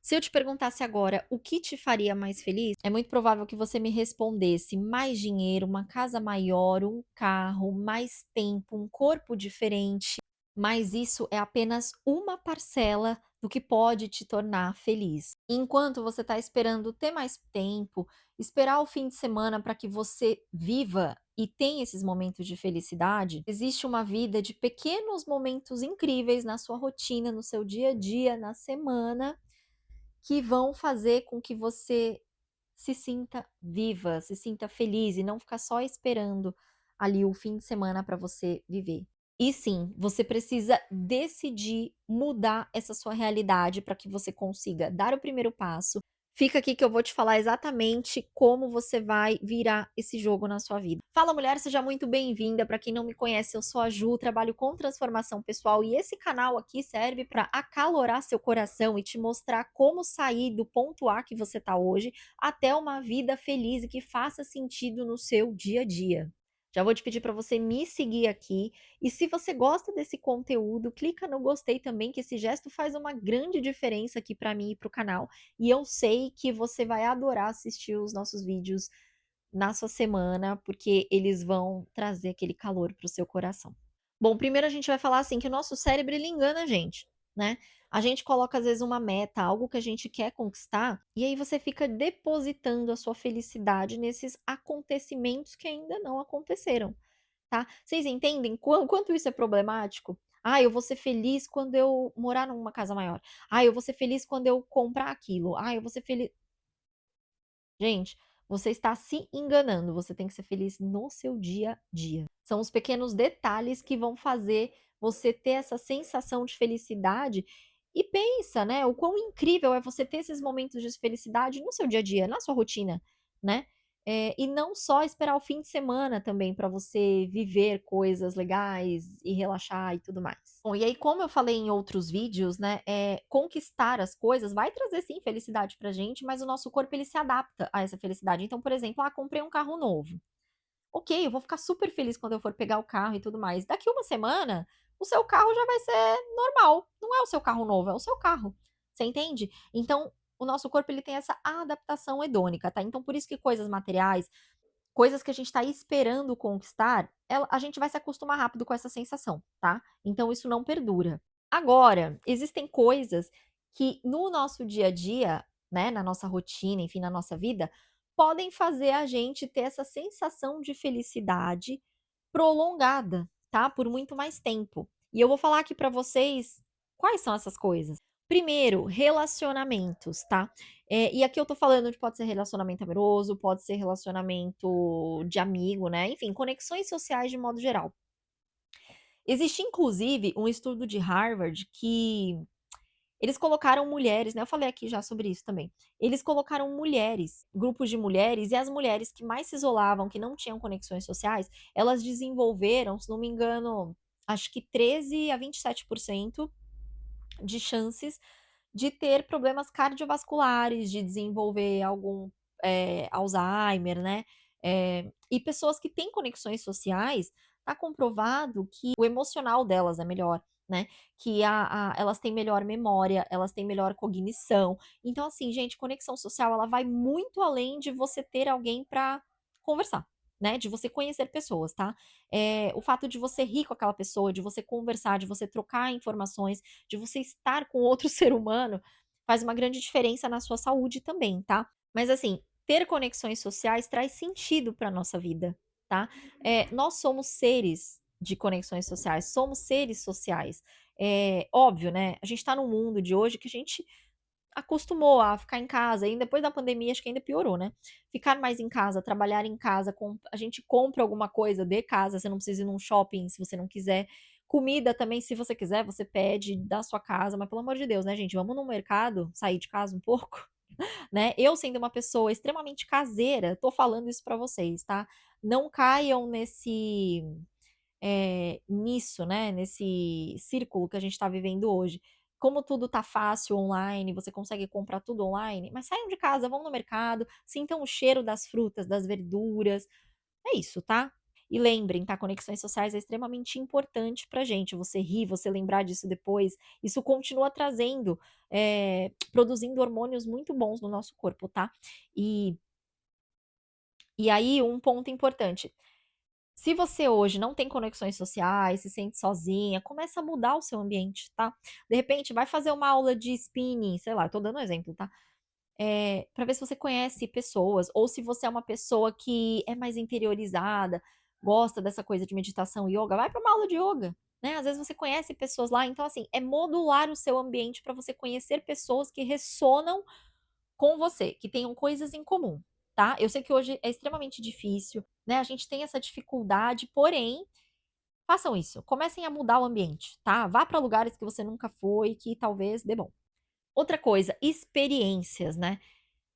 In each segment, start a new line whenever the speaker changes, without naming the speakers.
Se eu te perguntasse agora o que te faria mais feliz, é muito provável que você me respondesse mais dinheiro, uma casa maior, um carro, mais tempo, um corpo diferente, mas isso é apenas uma parcela do que pode te tornar feliz. Enquanto você está esperando ter mais tempo, esperar o fim de semana para que você viva e tenha esses momentos de felicidade, existe uma vida de pequenos momentos incríveis na sua rotina, no seu dia a dia, na semana que vão fazer com que você se sinta viva, se sinta feliz e não ficar só esperando ali o fim de semana para você viver. E sim, você precisa decidir mudar essa sua realidade para que você consiga dar o primeiro passo. Fica aqui que eu vou te falar exatamente como você vai virar esse jogo na sua vida. Fala mulher, seja muito bem-vinda. Para quem não me conhece, eu sou a Ju, trabalho com transformação pessoal e esse canal aqui serve para acalorar seu coração e te mostrar como sair do ponto A que você está hoje até uma vida feliz e que faça sentido no seu dia a dia. Já vou te pedir para você me seguir aqui e se você gosta desse conteúdo, clica no gostei também, que esse gesto faz uma grande diferença aqui para mim e para o canal. E eu sei que você vai adorar assistir os nossos vídeos na sua semana, porque eles vão trazer aquele calor para o seu coração. Bom, primeiro a gente vai falar assim que o nosso cérebro ele engana a gente, né? A gente coloca às vezes uma meta, algo que a gente quer conquistar, e aí você fica depositando a sua felicidade nesses acontecimentos que ainda não aconteceram, tá? Vocês entendem quanto isso é problemático? Ah, eu vou ser feliz quando eu morar numa casa maior. Ah, eu vou ser feliz quando eu comprar aquilo. Ah, eu vou ser feliz. Gente, você está se enganando, você tem que ser feliz no seu dia a dia. São os pequenos detalhes que vão fazer você ter essa sensação de felicidade. E pensa, né, o quão incrível é você ter esses momentos de felicidade no seu dia a dia, na sua rotina, né? E não só esperar o fim de semana também para você viver coisas legais e relaxar e tudo mais. Bom, e aí, como eu falei em outros vídeos, né, conquistar as coisas vai trazer sim felicidade pra gente, mas o nosso corpo ele se adapta a essa felicidade. Então, por exemplo, comprei um carro novo. Ok, eu vou ficar super feliz quando eu for pegar o carro e tudo mais. Daqui uma semana, o seu carro já vai ser normal. Não é o seu carro novo, é o seu carro. Você entende? Então, o nosso corpo ele tem essa adaptação hedônica, tá? Então, por isso que coisas materiais, coisas que a gente está esperando conquistar, a gente vai se acostumar rápido com essa sensação, tá? Então isso não perdura. Agora, existem coisas que no nosso dia a dia, né, na nossa rotina, enfim, na nossa vida, podem fazer a gente ter essa sensação de felicidade prolongada, tá? Por muito mais tempo. E eu vou falar aqui para vocês quais são essas coisas. Primeiro, relacionamentos, tá? E aqui eu tô falando de pode ser relacionamento amoroso, pode ser relacionamento de amigo, né? Enfim, conexões sociais de modo geral. Existe inclusive um estudo de Harvard que eles colocaram mulheres, né? Eu falei aqui já sobre isso também. Eles colocaram mulheres, grupos de mulheres, e as mulheres que mais se isolavam, que não tinham conexões sociais, elas desenvolveram, se não me engano, acho que 13 a 27% de chances de ter problemas cardiovasculares, de desenvolver algum Alzheimer, né? E pessoas que têm conexões sociais, tá comprovado que o emocional delas é melhor, né? Que elas têm melhor memória, elas têm melhor cognição. Então, assim, gente, conexão social ela vai muito além de você ter alguém para conversar. Né, de você conhecer pessoas, tá? O fato de você rir com aquela pessoa, de você conversar, de você trocar informações, de você estar com outro ser humano, faz uma grande diferença na sua saúde também, tá? Mas assim, ter conexões sociais traz sentido para nossa vida, tá? Nós somos seres de conexões sociais, somos seres sociais. Óbvio, né? A gente tá num mundo de hoje que a gente acostumou a ficar em casa, e depois da pandemia acho que ainda piorou, né? Ficar mais em casa, trabalhar em casa, a gente compra alguma coisa de casa, você não precisa ir num shopping se você não quiser. Comida também, se você quiser, você pede da sua casa, mas pelo amor de Deus, né, gente? Vamos no mercado, sair de casa um pouco, né? Eu sendo uma pessoa extremamente caseira, tô falando isso pra vocês, tá? Não caiam nisso, né, nesse círculo que a gente está vivendo hoje. Como tudo tá fácil online, você consegue comprar tudo online, mas saiam de casa, vão no mercado, sintam o cheiro das frutas, das verduras. É isso, tá? E lembrem, tá, conexões sociais é extremamente importante pra gente, você rir, você lembrar disso depois, isso continua trazendo, produzindo hormônios muito bons no nosso corpo, tá. E e aí um ponto importante, se você hoje não tem conexões sociais, se sente sozinha, começa a mudar o seu ambiente, tá. De repente vai fazer uma aula de spinning, sei lá, tô dando um exemplo, tá. Pra ver se você conhece pessoas, ou se você é uma pessoa que é mais interiorizada, gosta dessa coisa de meditação, ioga, vai pra uma aula de ioga, né, às vezes você conhece pessoas lá, então assim, é modular o seu ambiente pra você conhecer pessoas que ressonam com você, que tenham coisas em comum, tá. Eu sei que hoje é extremamente difícil, né, a gente tem essa dificuldade, porém, façam isso, comecem a mudar o ambiente, tá. Vá pra lugares que você nunca foi, que talvez dê bom. Outra coisa, experiências, né.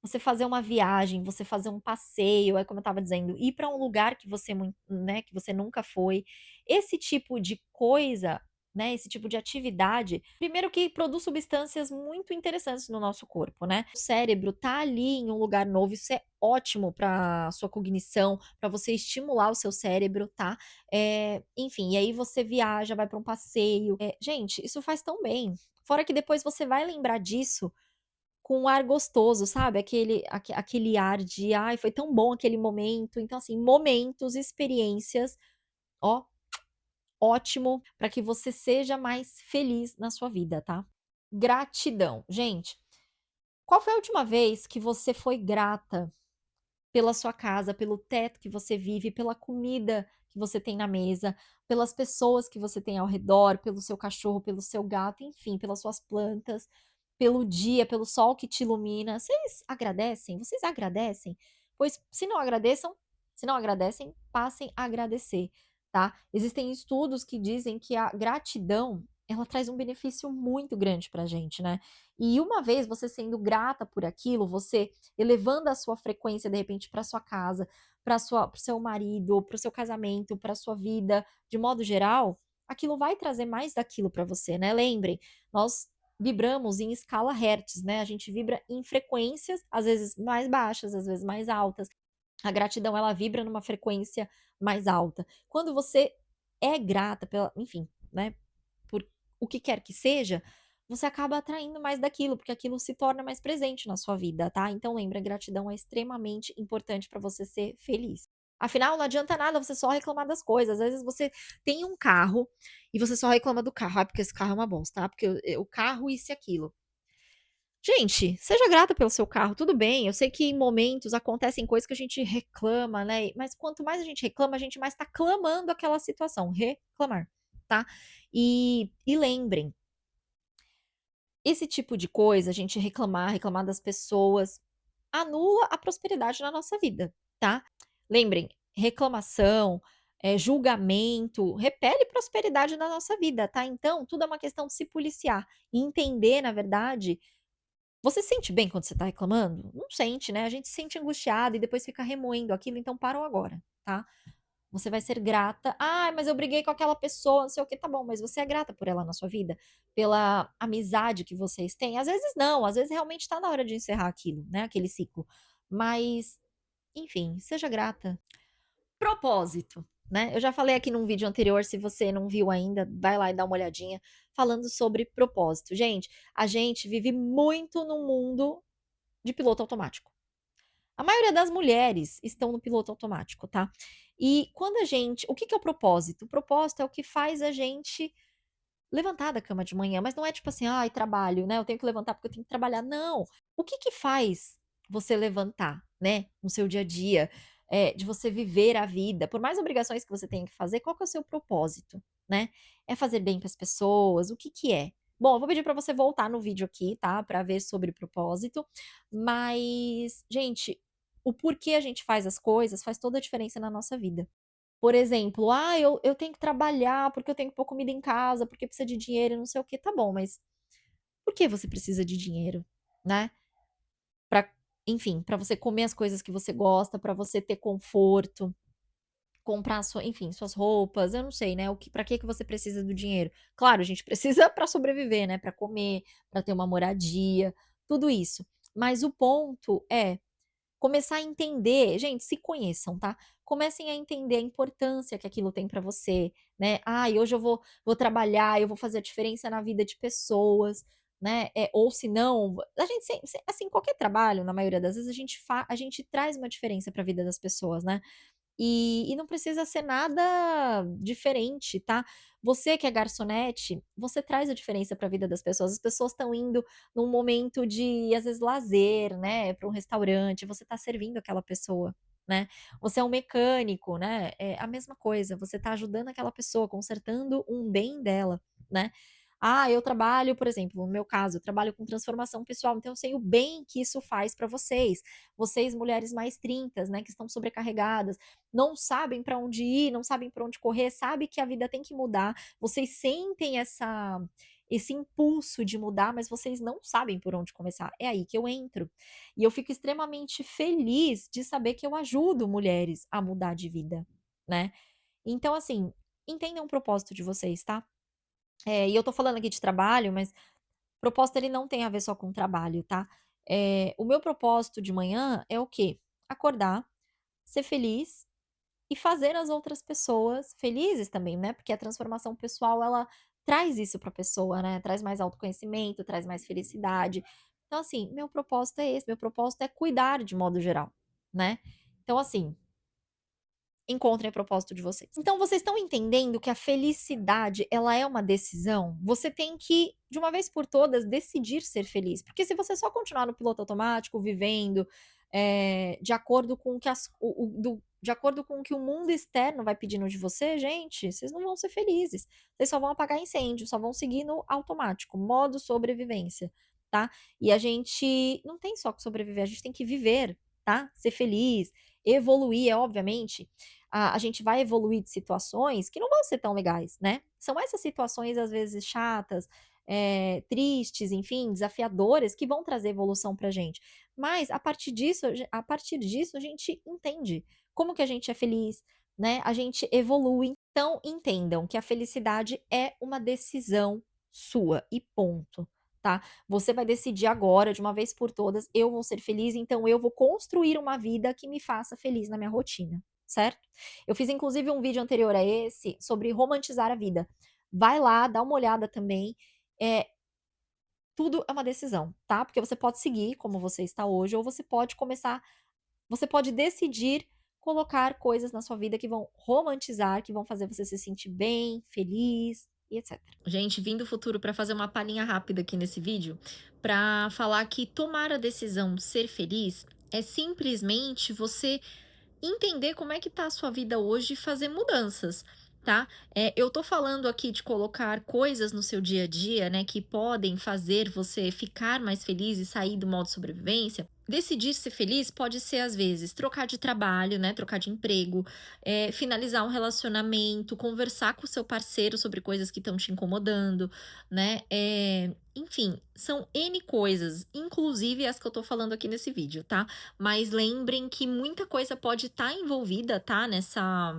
Você fazer uma viagem, você fazer um passeio, é como eu estava dizendo, ir para um lugar que você né, que você nunca foi. Esse tipo de coisa, né, esse tipo de atividade, primeiro que produz substâncias muito interessantes no nosso corpo, né. O cérebro tá ali em um lugar novo, isso é ótimo para sua cognição, para você estimular o seu cérebro, tá. Enfim, e aí você viaja, vai para um passeio. Gente, isso faz tão bem. Fora que depois você vai lembrar disso com um ar gostoso, sabe, aquele ar de: "Ai, foi tão bom aquele momento". Então, assim, momentos, experiências, ó, ótimo para que você seja mais feliz na sua vida, tá. Gratidão. Gente, qual foi a última vez que você foi grata pela sua casa, pelo teto que você vive, pela comida que você tem na mesa, pelas pessoas que você tem ao redor, pelo seu cachorro, pelo seu gato, enfim, pelas suas plantas, pelo dia, pelo sol que te ilumina. Vocês agradecem? Vocês agradecem? Pois se não agradecem, passem a agradecer, tá? Existem estudos que dizem que a gratidão, ela traz um benefício muito grande pra gente, né? E uma vez você sendo grata por aquilo, você elevando a sua frequência, de repente, para sua casa, para o seu marido, para o seu casamento, para sua vida, de modo geral, aquilo vai trazer mais daquilo para você, né. Lembrem, nós vibramos em escala hertz, né, a gente vibra em frequências, às vezes mais baixas, às vezes mais altas. A gratidão, ela vibra numa frequência mais alta. Quando você é grata pela enfim, né, por o que quer que seja, você acaba atraindo mais daquilo, porque aquilo se torna mais presente na sua vida, tá. Então lembra, gratidão é extremamente importante para você ser feliz. Afinal, não adianta nada você só reclamar das coisas, às vezes você tem um carro e você só reclama do carro: "Ah, porque esse carro é uma bosta. Ah, porque o carro isso e aquilo". Gente, seja grata pelo seu carro, tudo bem, eu sei que em momentos acontecem coisas que a gente reclama, né, mas quanto mais a gente reclama, a gente mais tá clamando aquela situação, reclamar, tá. E lembrem, esse tipo de coisa, a gente reclamar das pessoas, anula a prosperidade na nossa vida, tá. Lembrem, reclamação, julgamento, repele prosperidade na nossa vida, tá. Então, tudo é uma questão de se policiar e entender, na verdade, você se sente bem quando você tá reclamando? Não sente, né, a gente se sente angustiado e depois fica remoendo aquilo, então para o agora, tá. Você vai ser grata: "Ai, mas eu briguei com aquela pessoa, não sei o quê", tá bom, mas você é grata por ela na sua vida? Pela amizade que vocês têm? Às vezes não, às vezes realmente tá na hora de encerrar aquilo, né, aquele ciclo. Mas, enfim, seja grata. Propósito, né, eu já falei aqui num vídeo anterior, se você não viu ainda, vai lá e dá uma olhadinha, falando sobre propósito. Gente, a gente vive muito num mundo de piloto automático. A maioria das mulheres estão no piloto automático, tá. E quando a gente o que que é o propósito? O propósito é o que faz a gente levantar da cama de manhã, mas não é tipo assim: "Ai, trabalho, né, eu tenho que levantar porque eu tenho que trabalhar", não. O que que faz você levantar, né, no seu dia a dia, de você viver a vida, por mais obrigações que você tenha que fazer, qual que é o seu propósito, né? É fazer bem para as pessoas? O que que é? Bom, eu vou pedir para você voltar no vídeo aqui, tá, para ver sobre propósito, mas, gente, o porquê a gente faz as coisas faz toda a diferença na nossa vida. Por exemplo: "Ah, eu tenho que trabalhar, porque eu tenho que pôr comida em casa, porque precisa de dinheiro e não sei o quê". Tá bom, mas por que você precisa de dinheiro, né? Pra enfim, pra você comer as coisas que você gosta, pra você ter conforto, comprar enfim, suas roupas, eu não sei, né, o que pra que você precisa do dinheiro. Claro, a gente precisa pra sobreviver, né, pra comer, pra ter uma moradia, tudo isso. Mas o ponto é começar a entender gente, se conheçam, tá. Comecem a entender a importância que aquilo tem para você, né. "Ai, hoje eu vou trabalhar, eu vou fazer a diferença na vida de pessoas", né, ou se não, a gente assim, qualquer trabalho, na maioria das vezes, a gente traz uma diferença para a vida das pessoas, né. E não precisa ser nada diferente, tá. Você que é garçonete, você traz a diferença para a vida das pessoas. As pessoas estão indo num momento de, às vezes, lazer, né, para um restaurante, você está servindo aquela pessoa, né. Você é um mecânico, né, é a mesma coisa, você está ajudando aquela pessoa, consertando um bem dela, né. Ah, eu trabalho, por exemplo, no meu caso, eu trabalho com transformação pessoal, então eu sei o bem que isso faz para vocês. Vocês mulheres mais 30, né, que estão sobrecarregadas, não sabem para onde ir, não sabem para onde correr, sabe que a vida tem que mudar, vocês sentem esse impulso de mudar, mas vocês não sabem por onde começar. É aí que eu entro. E eu fico extremamente feliz de saber que eu ajudo mulheres a mudar de vida, né. Então, assim, entendam o propósito de vocês, tá. E eu tô falando aqui de trabalho, mas propósito ele não tem a ver só com trabalho, tá. O meu propósito de manhã é o quê? Acordar, ser feliz e fazer as outras pessoas felizes também, né, porque a transformação pessoal ela traz isso para a pessoa, né, traz mais autoconhecimento, traz mais felicidade. Então assim, meu propósito é esse, meu propósito é cuidar de modo geral, né. Então assim, encontrem o propósito de vocês. Então vocês estão entendendo que a felicidade, ela é uma decisão? Você tem que, de uma vez por todas, decidir ser feliz, porque se você só continuar no piloto automático, vivendo, de acordo com o que de acordo com o que o mundo externo vai pedindo de você, gente, vocês não vão ser felizes. Vocês só vão apagar incêndio, só vão seguir no automático, modo sobrevivência, tá? E a gente não tem só que sobreviver, a gente tem que viver, tá? Ser feliz, evoluir, obviamente, a gente vai evoluir de situações que não vão ser tão legais, né. São essas situações, às vezes, chatas, tristes, enfim, desafiadoras, que vão trazer evolução pra gente. Mas a partir disso a gente entende como que a gente é feliz, né, a gente evolui. Então entendam que a felicidade é uma decisão sua e ponto, tá. Você vai decidir agora, de uma vez por todas: "Eu vou ser feliz, então eu vou construir uma vida que me faça feliz na minha rotina", certo? Eu fiz inclusive um vídeo anterior a esse sobre romantizar a vida. Vai lá, dá uma olhada também, eh, tudo é uma decisão, tá, porque você pode seguir como você está hoje ou você pode decidir colocar coisas na sua vida que vão romantizar, que vão fazer você se sentir bem, feliz e etcétera. Gente, vim do futuro para fazer uma palhinha rápida aqui nesse vídeo, para falar que tomar a decisão de ser feliz é simplesmente você entender como é que tá a sua vida hoje e fazer mudanças, tá? Eu tô falando aqui de colocar coisas no seu dia a dia, né, que podem fazer você ficar mais feliz e sair do modo sobrevivência. Decidir ser feliz pode ser, às vezes, trocar de trabalho, né, trocar de emprego, finalizar um relacionamento, conversar com o seu parceiro sobre coisas que estão te incomodando, né? Enfim, são N coisas, inclusive as que eu tô falando aqui nesse vídeo, tá? Mas lembrem que muita coisa pode estar envolvida, tá, nessa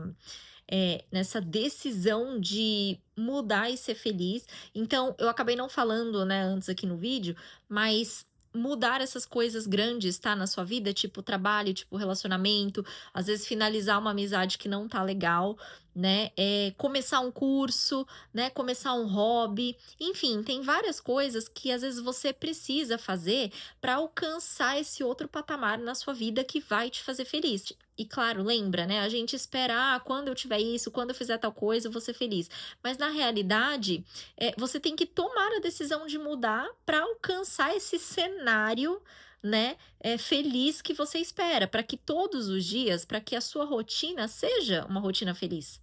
decisão de mudar e ser feliz. Então, eu acabei não falando, né, antes aqui no vídeo, mas mudar essas coisas grandes, tá, na sua vida, tipo trabalho, tipo relacionamento, às vezes finalizar uma amizade que não tá legal, né, começar um curso, né, começar um hobby, enfim, tem várias coisas que às vezes você precisa fazer para alcançar esse outro patamar na sua vida que vai te fazer feliz. E claro, lembra, né, a gente espera: "Ah, quando eu tiver isso, quando eu fizer tal coisa, eu vou ser feliz". Mas na realidade, você tem que tomar a decisão de mudar para alcançar esse cenário, né, feliz que você espera, para que todos os dias, para que a sua rotina seja uma rotina feliz,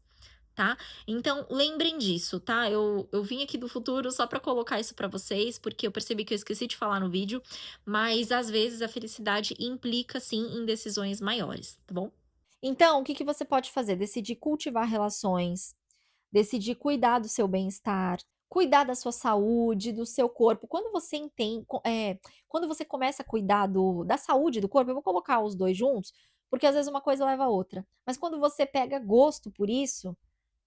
tá. Então lembrem disso, tá. Eu vim aqui do futuro só para colocar isso para vocês, porque eu percebi que eu esqueci de falar no vídeo, mas às vezes a felicidade implica sim em decisões maiores, tá bom. Então, o que que você pode fazer? Decidir cultivar relações, decidir cuidar do seu bem-estar, cuidar da sua saúde, do seu corpo. Quando você começa a cuidar da saúde do corpo, eu vou colocar os 2 juntos, porque às vezes uma coisa leva a outra. Mas quando você pega gosto por isso,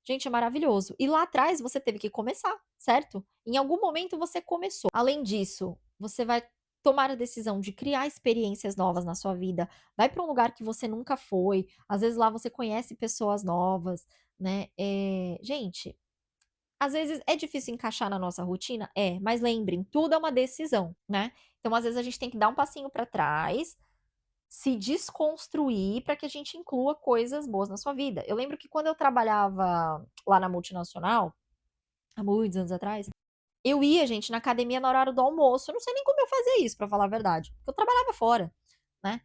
gente, é maravilhoso. E lá atrás você teve que começar, certo? Em algum momento você começou. Além disso, você vai tomar a decisão de criar experiências novas na sua vida, vai para um lugar que você nunca foi, às vezes lá você conhece pessoas novas, né, gente, às vezes é difícil encaixar na nossa rotina? É, mas lembrem, tudo é uma decisão, né. Então às vezes a gente tem que dar um passinho para trás, se desconstruir para que a gente inclua coisas boas na sua vida. Eu lembro que quando eu trabalhava lá na multinacional, há muitos anos atrás, eu ia, gente, na academia na hora do almoço, eu não sei nem como eu fazia isso, pra falar a verdade, porque eu trabalhava fora, né,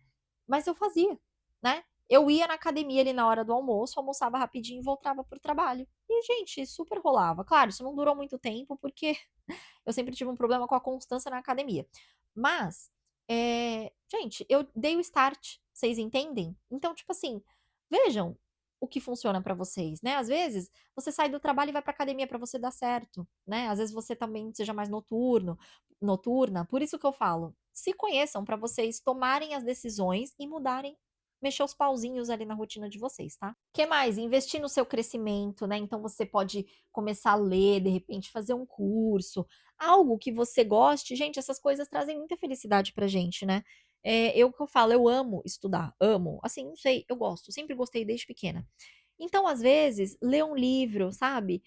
mas eu fazia, né. Eu ia na academia ali na hora do almoço, almoçava rapidinho e voltava para o trabalho. E, gente, super rolava. Claro, isso não durou muito tempo, porque eu sempre tive um problema com a constância na academia. Mas, gente, eu dei o start, vocês entendem? Então, tipo assim, vejam o que funciona pra vocês, né. Às vezes, você sai do trabalho e vai pra academia pra você dar certo, né. Às vezes você também seja mais noturna, por isso que eu falo, se conheçam pra vocês tomarem as decisões e mudarem, mexer os pauzinhos ali na rotina de vocês, tá. Que mais? Investir no seu crescimento, né, então você pode começar a ler, de repente fazer um curso, algo que você goste. Gente, essas coisas trazem muita felicidade pra gente, né. Eu o que eu falo, eu amo estudar, amo, assim, não sei, eu gosto, sempre gostei desde pequena. Então, às vezes, ler um livro, sabe,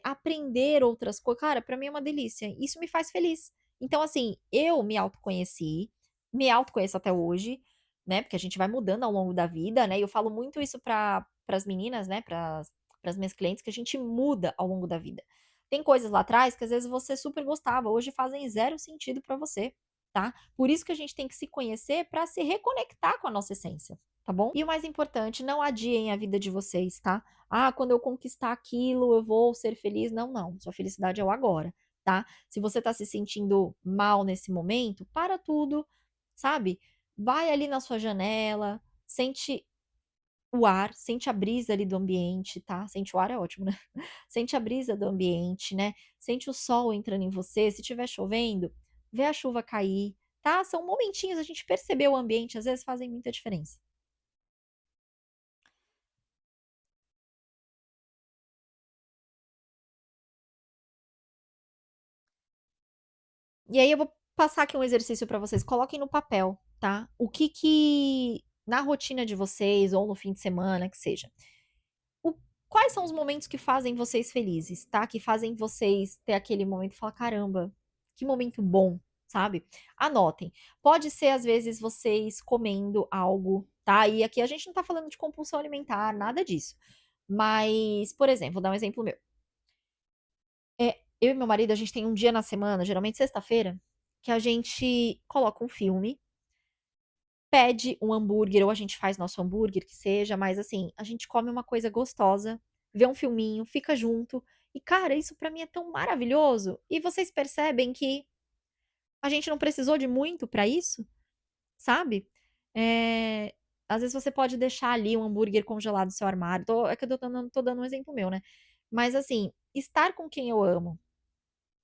aprender outras coisas, cara, pra mim é uma delícia, isso me faz feliz. Então, assim, eu me autoconheci, me autoconheço até hoje, né, porque a gente vai mudando ao longo da vida, né, e eu falo muito isso para as meninas, né, para as minhas clientes, que a gente muda ao longo da vida. Tem coisas lá atrás que às vezes você super gostava, hoje fazem zero sentido para você, tá. Por isso que a gente tem que se conhecer para se reconectar com a nossa essência, tá bom. E o mais importante, não adiem a vida de vocês, tá. "Ah, quando eu conquistar aquilo, eu vou ser feliz", não, não, sua felicidade é o agora, tá. Se você tá se sentindo mal nesse momento, para tudo, sabe, vai ali na sua janela, sente o ar, sente a brisa ali do ambiente, tá. Sente o ar é ótimo, né. Sente a brisa do ambiente, né, sente o sol entrando em você, se estiver chovendo, vê a chuva cair, tá. São momentinhos, a gente perceber o ambiente, às vezes fazem muita diferença. E aí eu vou passar aqui um exercício para vocês, coloquem no papel, tá, o que que na rotina de vocês ou no fim de semana, que seja, o quais são os momentos que fazem vocês felizes, tá, que fazem vocês ter aquele momento e falar: "Caramba, que momento bom", sabe. Anotem. Pode ser, às vezes, vocês comendo algo, tá, e aqui a gente não tá falando de compulsão alimentar, nada disso. Mas, por exemplo, vou dar um exemplo meu. Eu e meu marido, a gente tem um dia na semana, geralmente sexta-feira, que a gente coloca um filme, pede um hambúrguer ou a gente faz nosso hambúrguer, que seja, mas assim, a gente come uma coisa gostosa, vê um filminho, fica junto, e cara, isso pra mim é tão maravilhoso. E vocês percebem que a gente não precisou de muito pra isso, sabe? Eh, Às vezes você pode deixar ali um hambúrguer congelado no seu armário, é que eu tô dando um exemplo meu, né. Mas assim, estar com quem eu amo,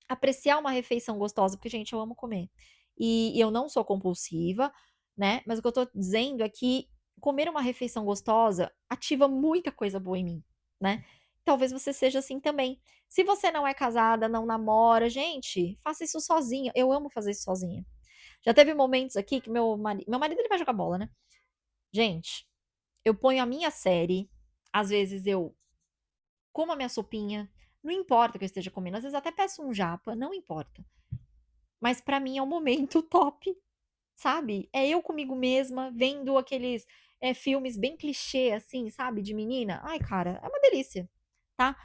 apreciar uma refeição gostosa, porque, gente, eu amo comer. E eu não sou compulsiva, né, mas o que eu tô dizendo é que comer uma refeição gostosa ativa muita coisa boa em mim, né. Talvez você seja assim também. Se você não é casada, não namora, gente, faça isso sozinha. Eu amo fazer isso sozinha. Já teve momentos aqui que meu marido ele vai jogar bola, né. Gente, eu ponho a minha série, às vezes eu como a minha sopinha, não importa que eu esteja comendo, às vezes até peço um japa, não importa. Mas pra mim é um momento top, sabe. É eu comigo mesma, vendo aqueles, filmes bem clichê, assim, sabe, de menina. Ai, cara, é uma delícia, tá.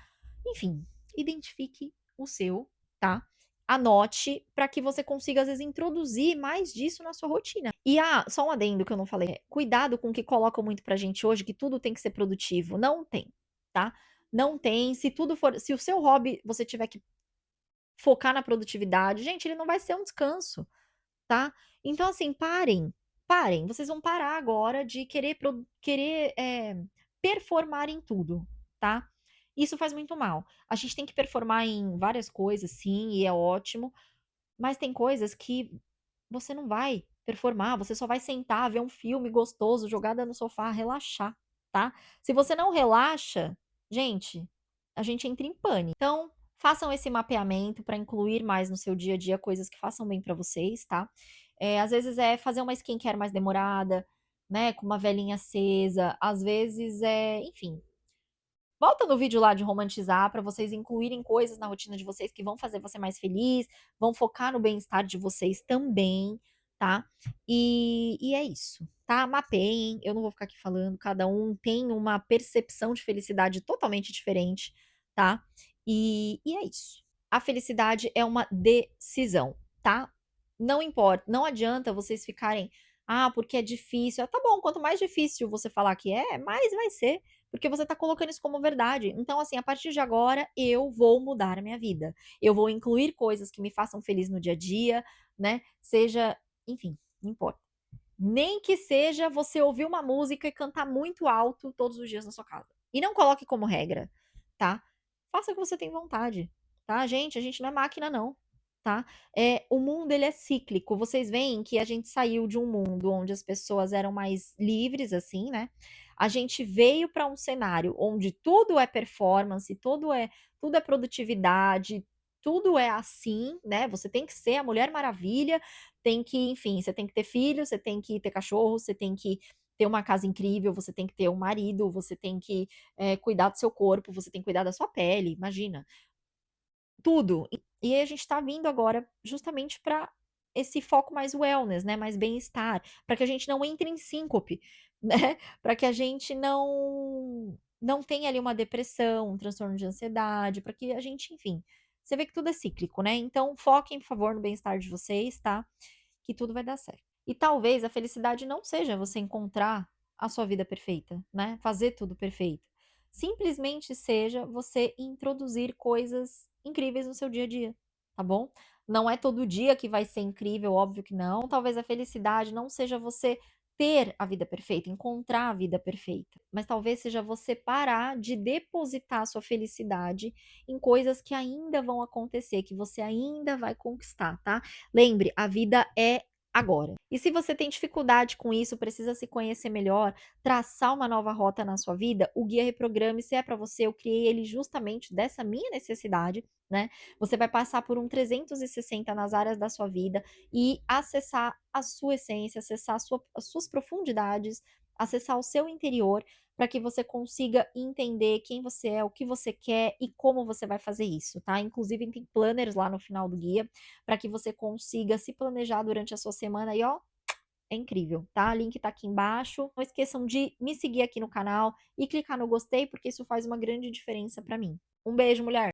Enfim, identifique o seu, tá. Anote pra que você consiga, às vezes, introduzir mais disso na sua rotina. E, só um adendo que eu não falei, cuidado com o que colocam muito pra gente hoje, que tudo tem que ser produtivo. Não tem, tá. Não tem, se o seu hobby você tiver que focar na produtividade, gente, ele não vai ser um descanso. Tá? Então assim, parem, vocês vão parar agora de querer, performar em tudo, tá? Isso faz muito mal. A gente tem que performar em várias coisas sim, e é ótimo, mas tem coisas que você não vai performar, você só vai sentar, ver um filme gostoso, jogada no sofá, relaxar, tá? Se você não relaxa, gente, a gente entra em pânico. Então, Façam esse mapeamento para incluir mais no seu dia a dia coisas que façam bem para vocês, tá. Às vezes é fazer uma skincare mais demorada, né, com uma velinha acesa, às vezes enfim, volta no vídeo lá de romantizar para vocês incluírem coisas na rotina de vocês que vão fazer você mais feliz, vão focar no bem-estar de vocês também, tá. E é isso, tá. Mapeiem, eu não vou ficar aqui falando, cada um tem uma percepção de felicidade totalmente diferente, tá. E é isso. A felicidade é uma decisão, tá. Não importa, não adianta vocês ficarem: "Ah, porque é difícil". Ah, tá bom, quanto mais difícil você falar que é, mais vai ser. Porque você está colocando isso como verdade. Então, assim, a partir de agora eu vou mudar a minha vida. Eu vou incluir coisas que me façam feliz no dia a dia, né? Seja, enfim, não importa. Nem que seja você ouvir uma música e cantar muito alto todos os dias na sua casa. E não coloque como regra, tá? Faça o que você tem vontade, tá? Gente, a gente não é máquina não, tá? O mundo ele é cíclico. Vocês veem que a gente saiu de um mundo onde as pessoas eram mais livres assim, né? A gente veio para um cenário onde tudo é performance, tudo é produtividade, tudo é assim, né? Você tem que ser a Mulher Maravilha, tem que, enfim, você tem que ter filho, você tem que ter cachorro, você tem que ter uma casa incrível, você tem que ter um marido, você tem que, cuidar do seu corpo, você tem que cuidar da sua pele, imagina, tudo. E aí a gente tá vindo agora justamente para esse foco mais wellness, né, mais bem-estar, para que a gente não entre em síncope, né, para que a gente não tenha ali uma depressão, um transtorno de ansiedade, para que a gente, enfim, você vê que tudo é cíclico, né, então foquem, por favor, no bem-estar de vocês, tá, que tudo vai dar certo. E talvez a felicidade não seja você encontrar a sua vida perfeita, né, fazer tudo perfeito. Simplesmente seja você introduzir coisas incríveis no seu dia a dia, tá bom? Não é todo dia que vai ser incrível, óbvio que não. Talvez a felicidade não seja você ter a vida perfeita, encontrar a vida perfeita, mas talvez seja você parar de depositar a sua felicidade em coisas que ainda vão acontecer, que você ainda vai conquistar, tá? Lembre, a vida é agora. E se você tem dificuldade com isso, precisa se conhecer melhor, traçar uma nova rota na sua vida, o Guia Reprograme, se é para você, eu criei ele justamente dessa minha necessidade, né? Você vai passar por um 360 nas áreas da sua vida e acessar a sua essência, acessar as suas profundidades, acessar o seu interior, para que você consiga entender quem você é, o que você quer e como você vai fazer isso, tá? Inclusive tem planners lá no final do guia, para que você consiga se planejar durante a sua semana e ó, é incrível, tá? Link tá aqui embaixo. Não esqueçam de me seguir aqui no canal e clicar no gostei, porque isso faz uma grande diferença para mim. Um beijo, mulher!